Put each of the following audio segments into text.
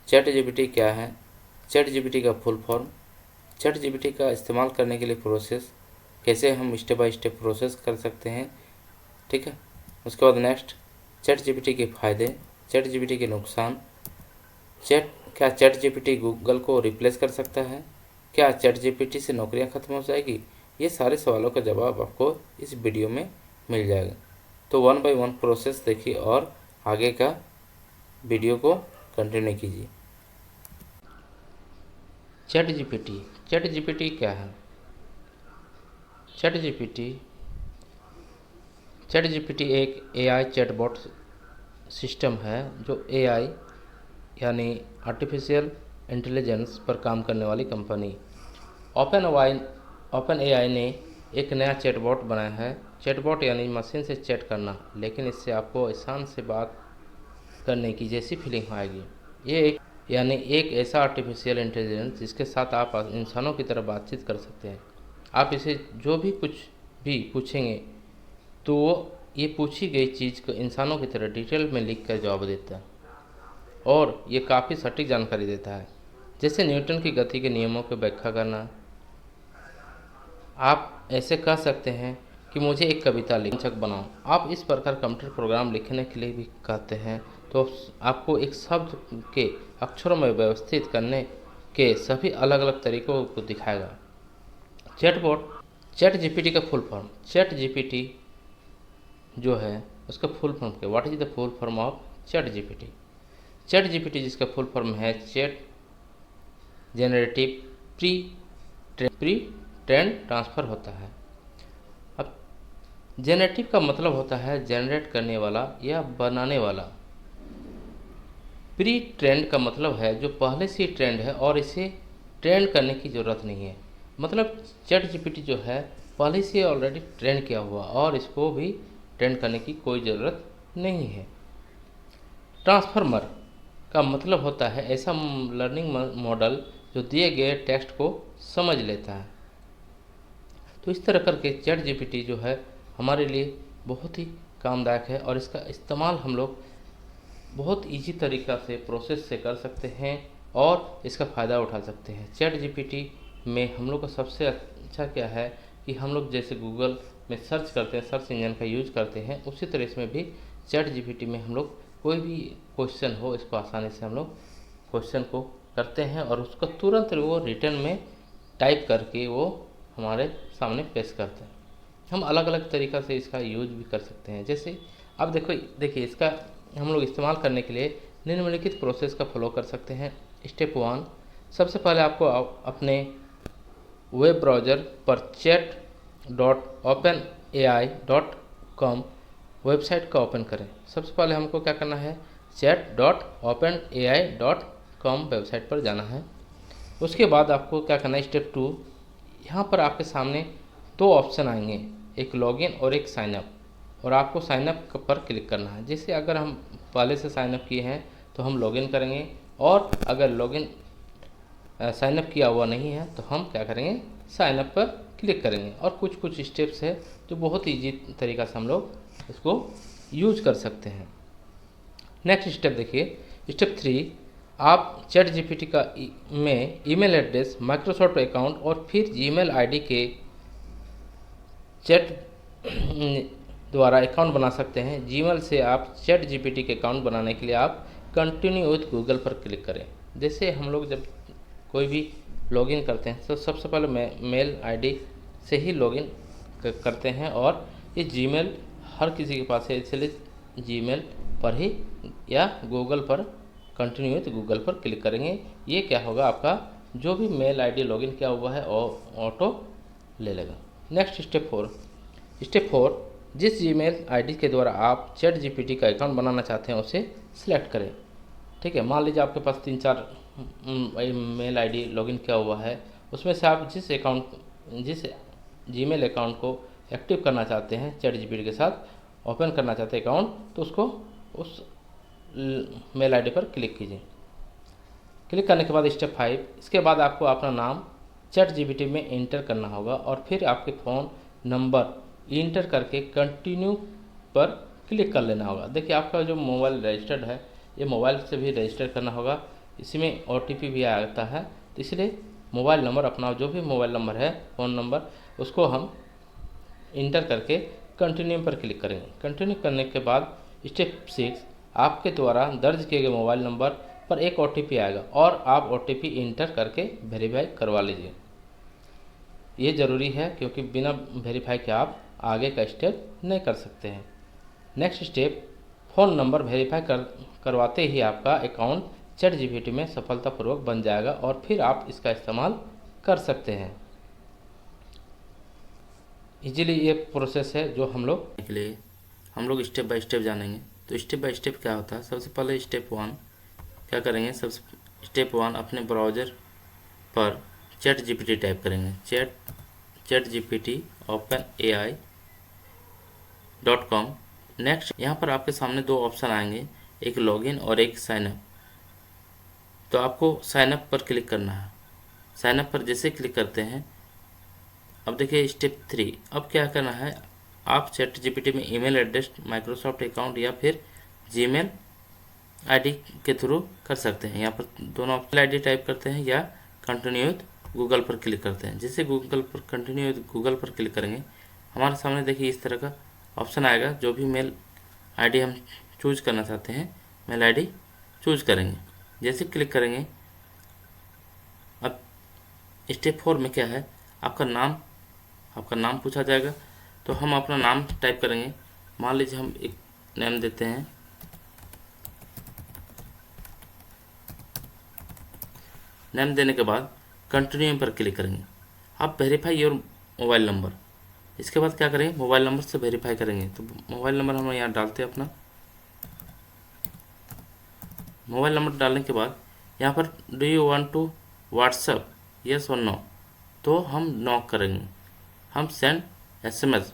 Chat GPT क्या है, chat GPT का फुल फॉर्म, चैट जीपीटी का इस्तेमाल करने के लिए प्रोसेस, कैसे हम स्टेप बाय स्टेप प्रोसेस कर सकते हैं, ठीक है। उसके बाद नेक्स्ट, चैट जीपीटी के फ़ायदे, चैट जीपीटी के नुकसान, क्या चैट जीपीटी गूगल को रिप्लेस कर सकता है, क्या चैट जीपीटी से नौकरियां खत्म हो जाएगी। ये सारे सवालों का जवाब आपको इस वीडियो में मिल जाएगा। तो 1 बाय 1 प्रोसेस देखिए और आगे का वीडियो को कंटिन्यू कीजिए। चैट जीपीटी क्या है। चैट जीपीटी एक एआई चैटबॉट सिस्टम है जो एआई यानी आर्टिफिशियल इंटेलिजेंस पर काम करने वाली कंपनी ओपन एआई ने एक नया चैटबॉट बनाया है। चैटबॉट यानी मशीन से चैट करना, लेकिन इससे आपको आसान से बात करने की जैसी फीलिंग आएगी। ये एक ऐसा आर्टिफिशियल इंटेलिजेंस जिसके साथ आप इंसानों की तरह बातचीत कर सकते हैं। आप इसे जो भी कुछ भी पूछेंगे तो वो ये पूछी गई चीज़ को इंसानों की तरह डिटेल में लिख कर जवाब देता है और ये काफ़ी सटीक जानकारी देता है। जैसे न्यूटन की गति के नियमों की व्याख्या करना। आप ऐसे कह सकते हैं कि मुझे एक कविता रोमांचक बनाओ। आप इस प्रकार कंप्यूटर प्रोग्राम लिखने के लिए भी कहते हैं तो आपको एक शब्द के अक्षरों में व्यवस्थित करने के सभी अलग अलग तरीकों को दिखाएगा। चैट जीपीटी का फुल फॉर्म। चैट जीपीटी जो है उसका फुल फॉर्म क्या, what is the full form of chat GPT. Chat GPT जिसका फुल फॉर्म है chat generative pre trend transfer होता है। अब जेनरेटिव का मतलब होता है जनरेट करने वाला या बनाने वाला। प्री ट्रेंड का मतलब है जो पहले से ट्रेंड है और इसे ट्रेंड करने की ज़रूरत नहीं है। मतलब चैट जीपीटी जो है पहले से ऑलरेडी ट्रेंड किया हुआ और इसको भी ट्रेंड करने की कोई ज़रूरत नहीं है। ट्रांसफार्मर का मतलब होता है ऐसा लर्निंग मॉडल जो दिए गए टेक्स्ट को समझ लेता है। तो इस तरह करके चैट जीपीटी जो है हमारे लिए बहुत ही कामदायक है और इसका इस्तेमाल हम लोग बहुत इजी तरीक़ा से प्रोसेस से कर सकते हैं और इसका फ़ायदा उठा सकते हैं। चैट जीपीटी में हम लोग का सबसे अच्छा क्या है कि हम लोग जैसे गूगल में सर्च करते हैं, सर्च इंजन का यूज करते हैं, उसी तरह इसमें भी चैट जीपीटी में हम लोग कोई भी क्वेश्चन हो इसको आसानी से हम लोग क्वेश्चन को करते हैं और उसको तुरंत वो रिटर्न में टाइप करके वो हमारे सामने पेश करते हैं। हम अलग अलग तरीक़ा से इसका यूज भी कर सकते हैं। जैसे अब देखिए इसका हम लोग इस्तेमाल करने के लिए निम्नलिखित प्रोसेस का फॉलो कर सकते हैं। स्टेप 1, सबसे पहले आपको अपने वेब ब्राउज़र पर chat.openai.com वेबसाइट का ओपन करें। सबसे पहले हमको क्या करना है, chat.openai.com वेबसाइट पर जाना है। उसके बाद आपको क्या करना है, स्टेप 2, यहाँ पर आपके सामने दो ऑप्शन आएंगे, एक लॉगिन और एक साइनअप, और आपको साइनअप पर क्लिक करना है। जैसे अगर हम पहले से साइनअप किए हैं तो हम लॉगिन करेंगे और अगर लॉगिन साइनअप किया हुआ नहीं है तो हम क्या करेंगे, साइनअप पर क्लिक करेंगे। और कुछ स्टेप्स है जो बहुत ईजी तरीक़ा से हम लोग इसको यूज कर सकते हैं। नेक्स्ट स्टेप देखिए, स्टेप 3, आप चैट जीपीटी का में ईमेल एड्रेस, माइक्रोसॉफ्ट अकाउंट और फिर जीमेल आईडी के चैट द्वारा अकाउंट बना सकते हैं। जीमेल से आप चैट जीपीटी के अकाउंट बनाने के लिए आप कंटिन्यू विथ गूगल पर क्लिक करें। जैसे हम लोग जब कोई भी लॉगिन करते हैं तो सबसे पहले मेल आईडी से ही लॉगिन करते हैं और ये जीमेल हर किसी के पास है, इसलिए जीमेल पर ही या गूगल पर कंटिन्यू विथ गूगल पर क्लिक करेंगे। ये क्या होगा, आपका जो भी मेल आईडी लॉगिन किया हुआ है ऑटो ले लेगा। नेक्स्ट स्टेप 4, जिस जीमेल आईडी के द्वारा आप चैट जीपीटी का अकाउंट बनाना चाहते हैं उसे सिलेक्ट करें। ठीक है, मान लीजिए आपके पास 3-4 मेल आईडी लॉगिन किया हुआ है, उसमें से आप जिस जीमेल अकाउंट को एक्टिव करना चाहते हैं, चैट जीपीटी के साथ ओपन करना चाहते हैं अकाउंट, तो उसको उस मेल आईडी पर क्लिक कीजिए। क्लिक करने के बाद स्टेप 5, इसके बाद आपको अपना नाम चैट जीपीटी में इंटर करना होगा और फिर आपके फ़ोन नंबर इंटर करके कंटिन्यू पर क्लिक कर लेना होगा। देखिए आपका जो मोबाइल रजिस्टर्ड है, ये मोबाइल से भी रजिस्टर करना होगा इसमें OTP भी आता है। तो इसलिए मोबाइल नंबर, अपना जो भी मोबाइल नंबर है, फ़ोन नंबर, उसको हम इंटर करके कंटिन्यू पर क्लिक करेंगे। कंटिन्यू करने के बाद स्टेप 6, आपके द्वारा दर्ज किए गए मोबाइल नंबर पर एक OTP आएगा और आप OTP इंटर करके वेरीफाई करवा लीजिए। ये ज़रूरी है क्योंकि बिना वेरीफाई के आप आगे का स्टेप नहीं कर सकते हैं। Next step, phone number verify करवाते ही आपका अकाउंट ChatGPT में सफलतापूर्वक बन जाएगा और फिर आप इसका इस्तेमाल कर सकते हैं। इजीली ये प्रोसेस है जो हम लोग के लिए स्टेप बाय स्टेप जानेंगे। तो स्टेप बाय स्टेप क्या होता है, सबसे पहले स्टेप 1 क्या करेंगे, सबसे स्टेप 1 अपने ब्राउज़र पर ChatGPT टाइप करेंगे। ChatGPT openai.com। नेक्स्ट यहाँ पर आपके सामने दो ऑप्शन आएंगे, एक लॉगिन और एक साइनअप। तो आपको साइनअप पर क्लिक करना है। साइनअप पर जैसे क्लिक करते हैं, अब देखिए स्टेप 3, अब क्या करना है, आप ChatGPT में ईमेल एड्रेस, माइक्रोसॉफ्ट अकाउंट या फिर जीमेल आईडी के थ्रू कर सकते हैं। यहाँ पर दोनों ऑप्शन आईडी टाइप करते हैं या कंटिन्यू गूगल पर क्लिक करते हैं। जैसे कंटिन्यू गूगल पर क्लिक करेंगे, हमारे सामने देखिए इस तरह का ऑप्शन आएगा। जो भी मेल आईडी हम चूज करना चाहते हैं, मेल आईडी चूज करेंगे। जैसे क्लिक करेंगे, अब स्टेप 4 में क्या है, आपका नाम पूछा जाएगा। तो हम अपना नाम टाइप करेंगे। मान लीजिए हम एक नेम देते हैं, नेम देने के बाद कंटिन्यू पर क्लिक करेंगे। आप वेरीफाई योर मोबाइल नंबर, इसके बाद क्या करेंगे, मोबाइल नंबर से वेरीफाई करेंगे। तो मोबाइल नंबर हम यहाँ डालते हैं अपना। मोबाइल नंबर डालने के बाद यहाँ पर do you want to WhatsApp, yes और नो, तो हम नो करेंगे। हम सेंड SMS,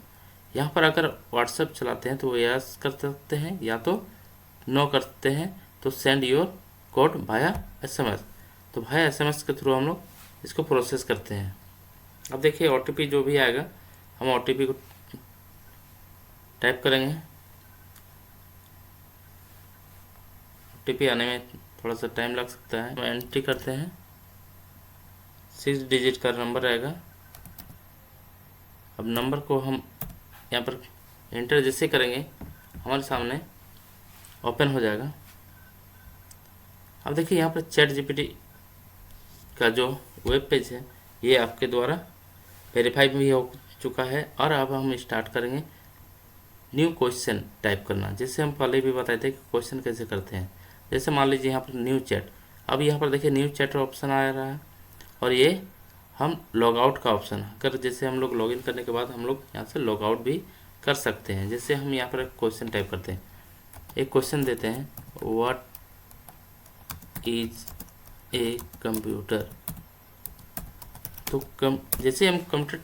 यहाँ पर अगर व्हाट्सअप चलाते हैं तो यस कर सकते हैं या तो नो करते हैं। तो send your code Bhaya SMS, तो भाया SMS के थ्रू हम लोग इसको प्रोसेस करते हैं। अब देखिए OTP जो भी आएगा, हम OTP को टाइप करेंगे। OTP आने में थोड़ा सा टाइम लग सकता है। एंट्री करते हैं, 6 डिजिट का नंबर आएगा। अब नंबर को हम यहाँ पर एंटर जैसे करेंगे, हमारे सामने ओपन हो जाएगा। अब देखिए यहाँ पर ChatGPT का जो वेब पेज है, ये आपके द्वारा वेरीफाई भी हो चुका है। और अब हम स्टार्ट करेंगे न्यू क्वेश्चन टाइप करना। जैसे हम पहले भी बताए थे कि क्वेश्चन कैसे करते हैं। जैसे मान लीजिए यहाँ पर न्यू चैट, अब यहाँ पर देखिए न्यू चैट ऑप्शन आ रहा है और ये हम लॉग आउट का ऑप्शन है। अगर जैसे हम लोग लॉगिन करने के बाद हम लोग यहाँ से लॉग आउट भी कर सकते हैं। जैसे हम यहाँ पर एक क्वेश्चन टाइप करते हैं, एक क्वेश्चन देते हैं, व्हाट इज ए कंप्यूटर। तो जैसे हम कंप्यूटर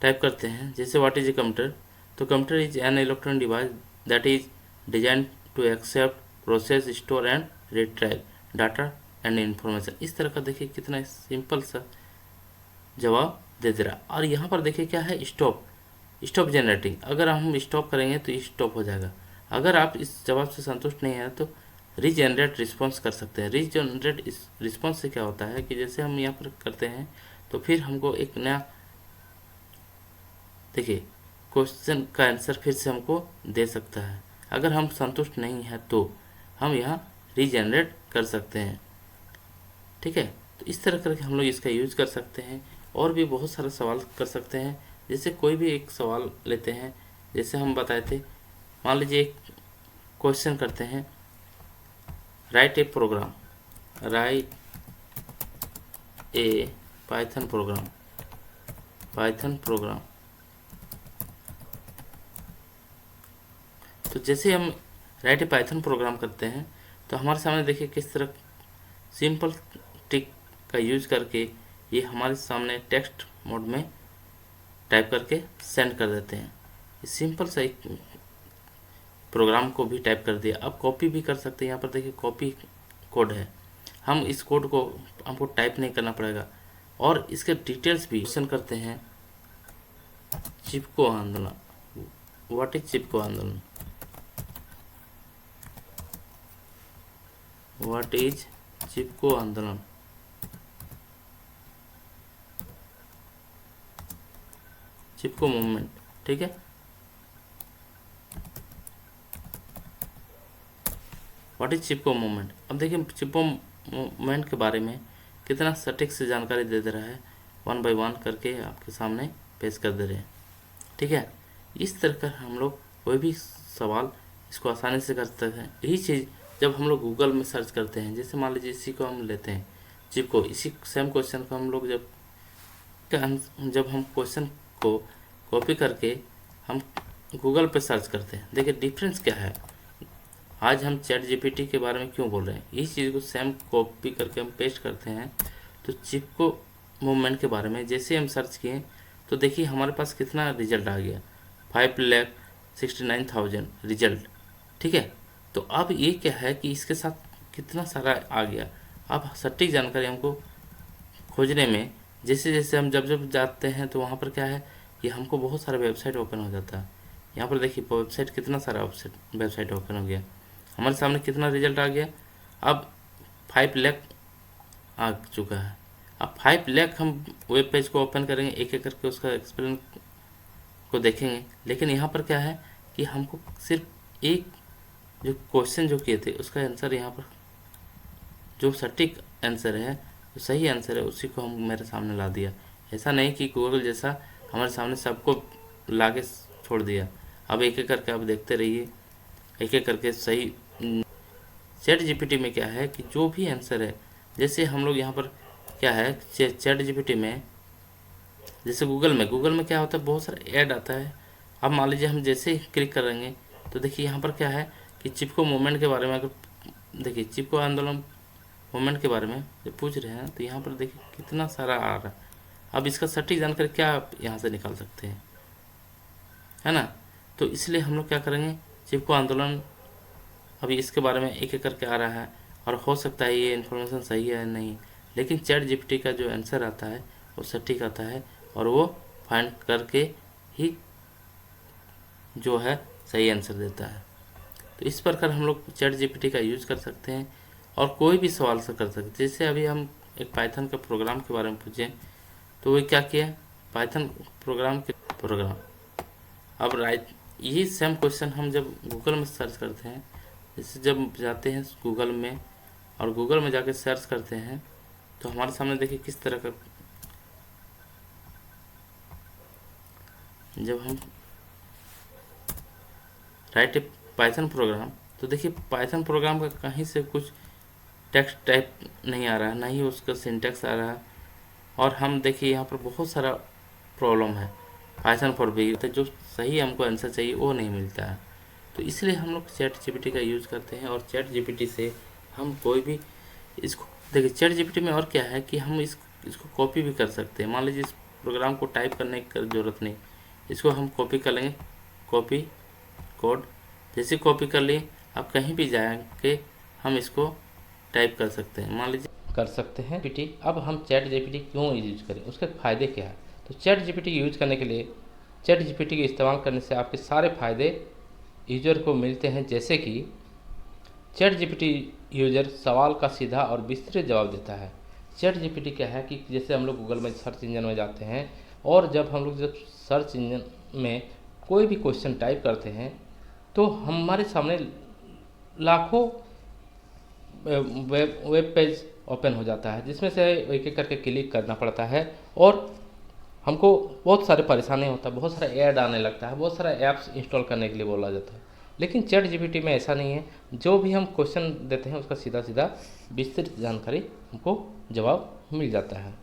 टाइप करते हैं, जैसे व्हाट इज ए कंप्यूटर, तो computer is an electronic device that is design to accept, process, store and retrieve data and information. इस तरह का देखिए कितना सिंपल सा जवाब दे दे रहा। और यहाँ पर देखिए क्या है, स्टॉप जनरेटिंग। अगर हम स्टॉप करेंगे तो स्टॉप हो जाएगा। अगर आप इस जवाब से संतुष्ट नहीं है तो रीजनरेट रिस्पॉन्स कर सकते हैं। रीजनरेट रिस्पॉन्स से क्या होता है कि जैसे हम यहाँ पर करते हैं तो फिर हमको एक नया, देखिए क्वेश्चन का आंसर फिर से हमको दे सकता है। अगर हम संतुष्ट नहीं है तो हम यहाँ रीजनरेट कर सकते हैं। ठीक है, तो इस तरह करके हम लोग इसका यूज कर सकते हैं। और भी बहुत सारे सवाल कर सकते हैं। जैसे कोई भी एक सवाल लेते हैं, जैसे हम बताए थे, मान लीजिए एक क्वेश्चन करते हैं, राइट ए पाइथन प्रोग्राम। तो जैसे हम राइट ए पाइथन प्रोग्राम करते हैं तो हमारे सामने देखिए किस तरह सिंपल ट्रिक का यूज करके ये हमारे सामने टेक्स्ट मोड में टाइप करके सेंड कर देते हैं। इस सिंपल सा एक प्रोग्राम को भी टाइप कर दिया। अब कॉपी भी कर सकते हैं। यहाँ पर देखिए कॉपी कोड है, हम इस कोड को हमको टाइप नहीं करना पड़ेगा। और इसके डिटेल्स भी क्वेश्चन करते हैं, चिपको आंदोलन, व्हाट इज चिपको आंदोलन, व्हाट इज चिपको आंदोलन, चिपको मूवमेंट, ठीक है। What is Chipko movement? अब देखिए चिपको मूवमेंट के बारे में कितना सटीक से जानकारी दे रहा है, 1 बाय 1 करके आपके सामने पेश कर दे रहे हैं, ठीक है। इस तरह का हम लोग कोई भी सवाल इसको आसानी से कर सकते हैं। यही चीज़ जब हम लोग गूगल में सर्च करते हैं, जैसे मान लीजिए इसी को हम लेते हैं चिपको, इसी सेम क्वेश्चन को हम लोग जब हम क्वेश्चन को कॉपी करके हम गूगल पे सर्च करते हैं, देखिए डिफरेंस क्या है। आज हम चैट जीपीटी के बारे में क्यों बोल रहे हैं, इस चीज़ को सेम कॉपी करके हम पेस्ट करते हैं, तो चिपको मूवमेंट के बारे में जैसे हम सर्च किए तो देखिए हमारे पास कितना रिजल्ट आ गया, 5,69,000 रिजल्ट, ठीक है। तो अब ये क्या है कि इसके साथ कितना सारा आ गया। अब सटीक जानकारी हमको खोजने में जैसे जैसे हम जब जब जाते हैं तो वहाँ पर क्या है कि हमको बहुत सारा वेबसाइट ओपन हो जाता है। यहाँ पर देखिए वेबसाइट कितना सारा वेबसाइट ओपन हो गया, हमारे सामने कितना रिजल्ट आ गया। अब 5 लाख आ चुका है। अब 5 लाख हम वेब पेज को ओपन करेंगे, एक एक करके उसका एक्सप्लेन को देखेंगे, लेकिन यहाँ पर क्या है कि हमको सिर्फ एक जो क्वेश्चन जो किए थे उसका आंसर यहाँ पर जो सटीक आंसर है, जो सही आंसर है, उसी को हम मेरे सामने ला दिया। ऐसा नहीं कि गूगल जैसा हमारे सामने सबको ला के छोड़ दिया। अब एक एक करके आप देखते रहिए, एक एक करके सही। चैट जीपीटी में क्या है कि जो भी आंसर है, जैसे हम लोग यहाँ पर क्या है चैट जीपीटी में, जैसे गूगल में क्या होता है बहुत सारा ऐड आता है। अब मान लीजिए हम जैसे ही क्लिक करेंगे तो देखिए यहाँ पर क्या है कि चिपको मूवमेंट के बारे में, अगर देखिए चिपको आंदोलन मूवमेंट के बारे में जब पूछ रहे हैं तो यहाँ पर देखिए कितना सारा आ रहा है। अब इसका सटीक जानकारी क्या आप यहाँ से निकाल सकते हैं, है ना। तो इसलिए हम लोग क्या करेंगे, चिपको आंदोलन अभी इसके बारे में एक एक करके आ रहा है, और हो सकता है ये इन्फॉर्मेशन सही है नहीं, लेकिन चैट जीपीटी का जो आंसर आता है वो सटीक आता है, और वो फाइंड करके ही जो है सही आंसर देता है। तो इस प्रकार हम लोग चैट जीपीटी का यूज़ कर सकते हैं और कोई भी सवाल से कर सकते हैं। जैसे अभी हम एक पाइथन के प्रोग्राम के बारे में पूछें तो वो क्या किया, पाइथन प्रोग्राम अब राइट यही सेम क्वेश्चन हम जब गूगल में सर्च करते हैं, जैसे जब जाते हैं गूगल में और गूगल में जाके सर्च करते हैं तो हमारे सामने देखिए किस तरह का, जब हम राइट ए पाइथन प्रोग्राम, तो देखिए पाइथन प्रोग्राम का कहीं से कुछ टेक्स्ट टाइप नहीं आ रहा है, ना ही उसका सिंटैक्स आ रहा है, और हम देखिए यहाँ पर बहुत सारा प्रॉब्लम है पाइथन पर भी, तो जो सही हमको आंसर चाहिए वो नहीं मिलता है। तो इसलिए हम लोग चैट जीपीटी का यूज़ करते हैं, और चैट जीपीटी से हम कोई भी इसको देखिए चैट जीपीटी में और क्या है कि हम इसको कॉपी भी कर सकते हैं। मान लीजिए इस प्रोग्राम को टाइप करने की ज़रूरत नहीं, इसको हम कॉपी कर लेंगे, कॉपी कोड, जैसे कॉपी कर लिए आप कहीं भी जाके हम इसको टाइप कर सकते हैं, मान लीजिए कर सकते हैं जीपीटी। अब हम चैट जीपीटी क्यों यूज करें, उसके फ़ायदे क्या है। तो चैट जीपीटी यूज करने के लिए, चैट जीपीटी के इस्तेमाल करने से आपके सारे फ़ायदे यूजर को मिलते हैं। जैसे कि चैट जीपीटी यूजर सवाल का सीधा और विस्तृत जवाब देता है। चैट जीपीटी क्या है कि जैसे हम लोग गूगल में सर्च इंजन में जाते हैं, और जब हम लोग सर्च इंजन में कोई भी क्वेश्चन टाइप करते हैं तो हमारे सामने लाखों वेब पेज ओपन हो जाता है, जिसमें से एक एक करके क्लिक करना पड़ता है, और हमको बहुत सारे परेशानी होता है, बहुत सारा ऐड आने लगता है, बहुत सारा ऐप्स इंस्टॉल करने के लिए बोला जाता है। लेकिन चैट जीपीटी में ऐसा नहीं है, जो भी हम क्वेश्चन देते हैं उसका सीधा सीधा विस्तृत जानकारी हमको जवाब मिल जाता है।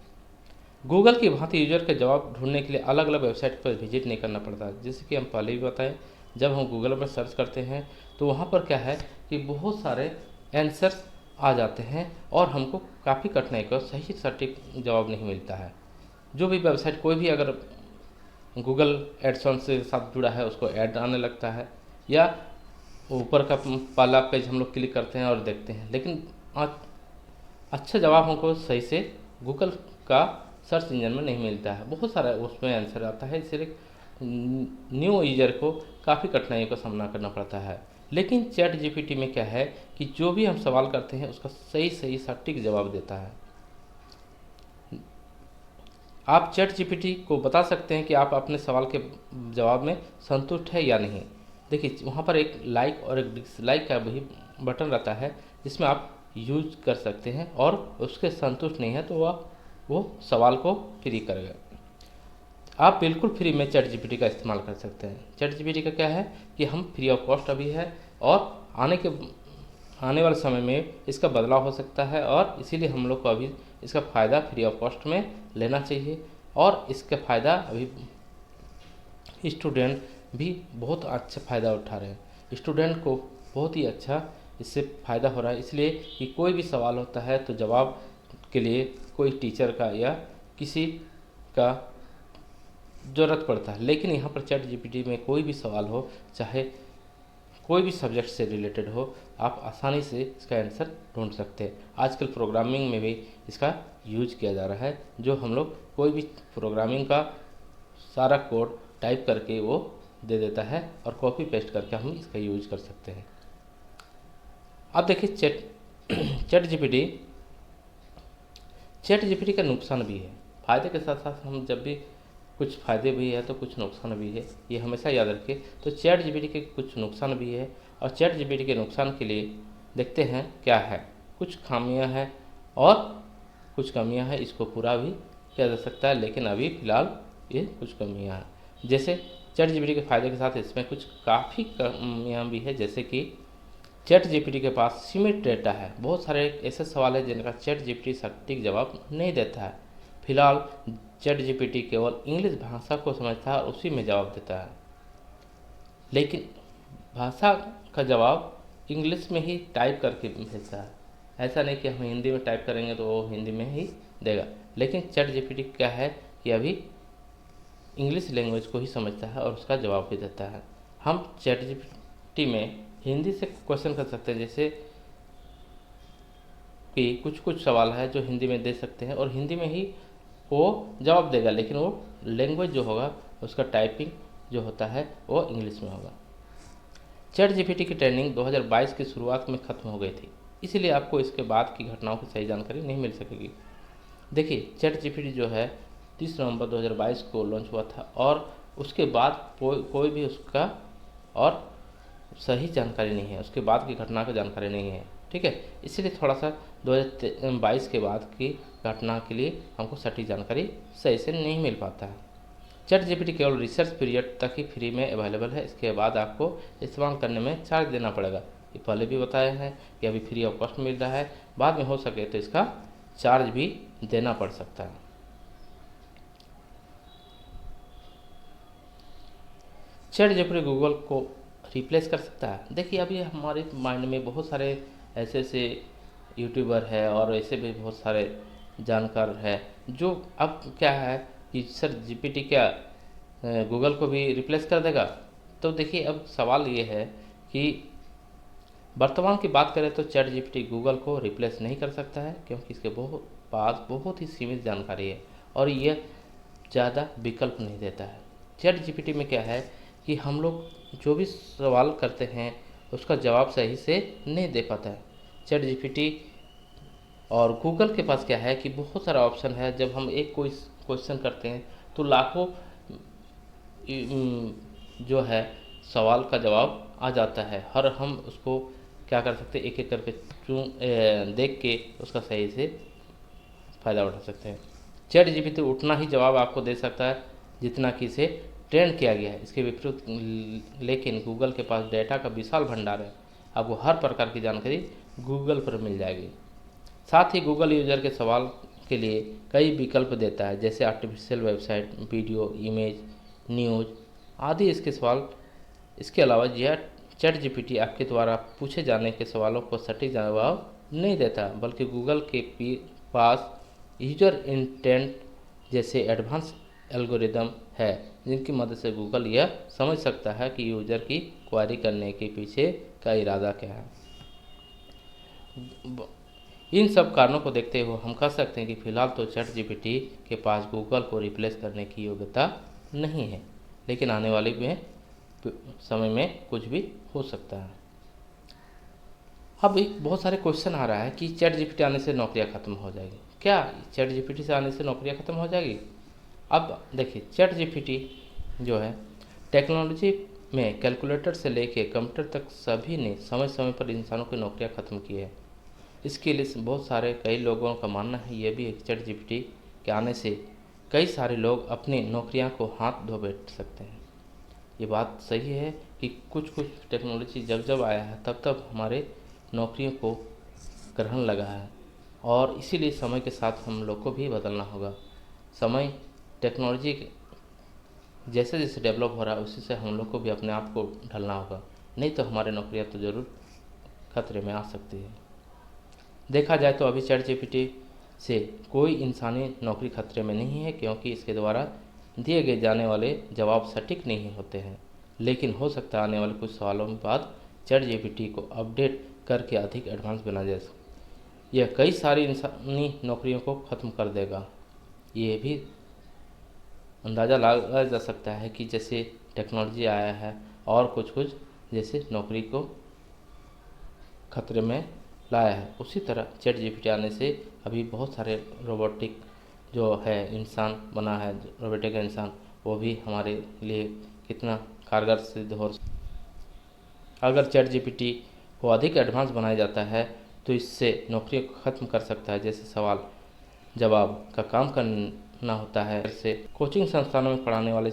गूगल की भांति यूजर के जवाब ढूंढने के लिए अलग अलग वेबसाइट पर विजिट नहीं करना पड़ता। जैसे कि हम पहले भी बताएं, जब हम गूगल पर सर्च करते हैं तो वहाँ पर क्या है कि बहुत सारे आंसर्स आ जाते हैं, और हमको काफ़ी कठिनाई का सही सटीक जवाब नहीं मिलता है। जो भी वेबसाइट कोई भी अगर गूगल एडसेंस के साथ जुड़ा है उसको ऐड आने लगता है, या ऊपर का पहला पेज हम लोग क्लिक करते हैं और देखते हैं, लेकिन अच्छा जवाब हमको सही से गूगल का सर्च इंजन में नहीं मिलता है। बहुत सारा उसमें आंसर आता है, इसलिए न्यू यूजर को काफ़ी कठिनाइयों का सामना करना पड़ता है। लेकिन चैट जीपीटी में क्या है कि जो भी हम सवाल करते हैं उसका सही सही सटीक जवाब देता है। आप चैट जीपीटी को बता सकते हैं कि आप अपने सवाल के जवाब में संतुष्ट है या नहीं। देखिए वहाँ पर एक लाइक और एक डिसलाइक का भी बटन रहता है जिसमें आप यूज कर सकते हैं, और उसके संतुष्ट नहीं है तो वह वो सवाल को फ्री करेगा। आप बिल्कुल फ्री में चैट जीपीटी का इस्तेमाल कर सकते हैं। चैट जीपीटी का क्या है कि हम फ्री ऑफ कॉस्ट अभी है, और आने वाले समय में इसका बदलाव हो सकता है, और इसीलिए हम लोग को अभी इसका फ़ायदा फ्री ऑफ कॉस्ट में लेना चाहिए। और इसका फ़ायदा अभी स्टूडेंट भी बहुत अच्छा फ़ायदा उठा रहे हैं। स्टूडेंट को बहुत ही अच्छा इससे फ़ायदा हो रहा है, इसलिए कि कोई भी सवाल होता है तो जवाब के लिए कोई टीचर का या किसी का ज़रूरत पड़ता है। लेकिन यहाँ पर चैट जीपीटी में कोई भी सवाल हो, चाहे कोई भी सब्जेक्ट से रिलेटेड हो, आप आसानी से इसका आंसर ढूंढ सकते हैं। आजकल प्रोग्रामिंग में भी इसका यूज किया जा रहा है, जो हम लोग कोई भी प्रोग्रामिंग का सारा कोड टाइप करके वो दे देता है, और कॉपी पेस्ट करके हम इसका यूज कर सकते हैं। अब देखिए चैट जीपीटी का नुकसान भी है। फ़ायदे के साथ साथ हम जब भी कुछ फ़ायदे भी है तो कुछ नुकसान भी है, ये हमेशा याद रखें। तो चैट जीपीटी के कुछ नुकसान भी है, और चैट जीपीटी के नुकसान के लिए देखते हैं क्या है। कुछ खामियां हैं और कुछ कमियां हैं, इसको पूरा भी किया जा सकता है, लेकिन अभी फ़िलहाल ये कुछ कमियां हैं। जैसे चैट जीपीटी के फ़ायदे के साथ इसमें कुछ काफ़ी कमियां भी है, जैसे कि चैट जीपीटी के पास सीमित डेटा है। बहुत सारे ऐसे सवाल हैं जिनका चैट जीपीटी सटीक जवाब नहीं देता है। फिलहाल चैट जीपीटी केवल इंग्लिश भाषा को समझता है और उसी में जवाब देता है, लेकिन भाषा का जवाब इंग्लिश में ही टाइप करके भेजता है। ऐसा नहीं कि हम हिंदी में टाइप करेंगे तो वो हिंदी में ही देगा। लेकिन चैट जीपीटी क्या है कि अभी इंग्लिश लैंग्वेज को ही समझता है और उसका जवाब भी देता है। हम चैट जीपीटी में हिंदी से क्वेश्चन कर सकते हैं, जैसे कि कुछ सवाल है जो हिंदी में दे सकते हैं और हिंदी में ही वो जवाब देगा, लेकिन वो लैंग्वेज जो होगा उसका टाइपिंग जो होता है वो इंग्लिश में होगा। चैट जीपीटी की ट्रेनिंग 2022 की शुरुआत में ख़त्म हो गई थी, इसलिए आपको इसके बाद की घटनाओं की सही जानकारी नहीं मिल सकेगी। देखिए चैट जीपीटी जो है 30 नवंबर 2022 को लॉन्च हुआ था, और उसके बाद कोई भी उसका और सही जानकारी नहीं है, उसके बाद की घटना की जानकारी नहीं है। ठीक है, इसीलिए थोड़ा सा 2022 के बाद की घटना के लिए हमको सटीक जानकारी सही से नहीं मिल पाता है। चैट जीपीटी केवल रिसर्च पीरियड तक ही फ्री में अवेलेबल है, इसके बाद आपको इस्तेमाल करने में चार्ज देना पड़ेगा। ये पहले भी बताया है कि अभी फ्री ऑफ कॉस्ट मिल रहा है, बाद में हो सके तो इसका चार्ज भी देना पड़ सकता है। चैट जीपीटी गूगल को रिप्लेस कर सकता है। देखिए अभी हमारे माइंड में बहुत सारे ऐसे यूट्यूबर है और ऐसे भी बहुत सारे जानकार है जो अब क्या है कि सर जीपीटी क्या गूगल को भी रिप्लेस कर देगा। तो देखिए अब सवाल ये है कि वर्तमान की बात करें तो चैट जीपीटी गूगल को रिप्लेस नहीं कर सकता है, क्योंकि इसके पास बहुत ही सीमित जानकारी है और यह ज़्यादा विकल्प नहीं देता है। चैट जीपीटी में क्या है कि हम लोग जो भी सवाल करते हैं उसका जवाब सही से नहीं दे पाता है चैट जीपीटी। और गूगल के पास क्या है कि बहुत सारा ऑप्शन है, जब हम एक कोई क्वेश्चन करते हैं तो लाखों जो है सवाल का जवाब आ जाता है, और हम उसको क्या कर सकते हैं एक एक करके देख के उसका सही से फ़ायदा उठा सकते हैं। चैट जीपीटी उतना ही जवाब आपको दे सकता है जितना कि इसे ट्रेन किया गया है, इसके विपरीत लेकिन गूगल के पास डेटा का विशाल भंडार है, आपको हर प्रकार की जानकारी गूगल पर मिल जाएगी। साथ ही गूगल यूजर के सवाल के लिए कई विकल्प देता है, जैसे artificial website, video, image, news आदि इसके सवाल। इसके अलावा यह चैट जीपीटी आपके द्वारा पूछे जाने के सवालों को सटीक जवाब नहीं देता, बल्कि गूगल के पास यूजर इंटेंट जैसे एडवांस एल्गोरिदम है, जिनकी मदद से गूगल यह समझ सकता है कि यूजर की क्वेरी करने के पीछे का इरादा क्या है। इन सब कारणों को देखते हुए हम कह सकते हैं कि फिलहाल तो चैट जीपीटी के पास गूगल को रिप्लेस करने की योग्यता नहीं है, लेकिन आने वाले में समय में कुछ भी हो सकता है। अब एक बहुत सारे क्वेश्चन आ रहा है कि चैट जीपीटी आने से नौकरियां खत्म हो जाएगी। क्या चैट जीपीटी से आने से नौकरियां खत्म हो जाएगी? अब देखिए, चैट जीपीटी जो है टेक्नोलॉजी में कैलकुलेटर से लेके कंप्यूटर तक सभी ने समय समय पर इंसानों की नौकरियां खत्म की है। इसके लिए बहुत सारे कई लोगों का मानना है ये भी है कि चैट जीपीटी के आने से कई सारे लोग अपनी नौकरियां को हाथ धो बैठ सकते हैं। ये बात सही है कि कुछ कुछ टेक्नोलॉजी जब जब आया है तब तब हमारे नौकरियों को ग्रहण लगा है, और इसीलिए समय के साथ हम लोग को भी बदलना होगा। समय टेक्नोलॉजी जैसे जैसे डेवलप हो रहा है उसी से हम लोग को भी अपने आप को ढलना होगा, नहीं तो हमारी नौकरियां तो ज़रूर खतरे में आ सकती है। देखा जाए तो अभी चैट जीपीटी से कोई इंसानी नौकरी खतरे में नहीं है, क्योंकि इसके द्वारा दिए गए जाने वाले जवाब सटीक नहीं होते हैं। लेकिन हो सकता है आने वाले कुछ सालों में बाद चैट जीपीटी को अपडेट करके अधिक एडवांस बना जाए। यह कई सारी इंसानी नौकरियों को ख़त्म कर देगा। ये भी अंदाज़ा लगाया जा सकता है कि जैसे टेक्नोलॉजी आया है और कुछ कुछ जैसे नौकरी को खतरे में लाया है, उसी तरह चैट जीपीटी आने से अभी बहुत सारे रोबोटिक जो है इंसान बना है, रोबोटिक इंसान, वो भी हमारे लिए कितना कारगर सिद्ध हो। अगर चैट जीपीटी को अधिक एडवांस बनाया जाता है तो इससे नौकरियों को ख़त्म कर सकता है, जैसे सवाल जवाब का काम करना होता है। जैसे कोचिंग संस्थानों में पढ़ाने वाले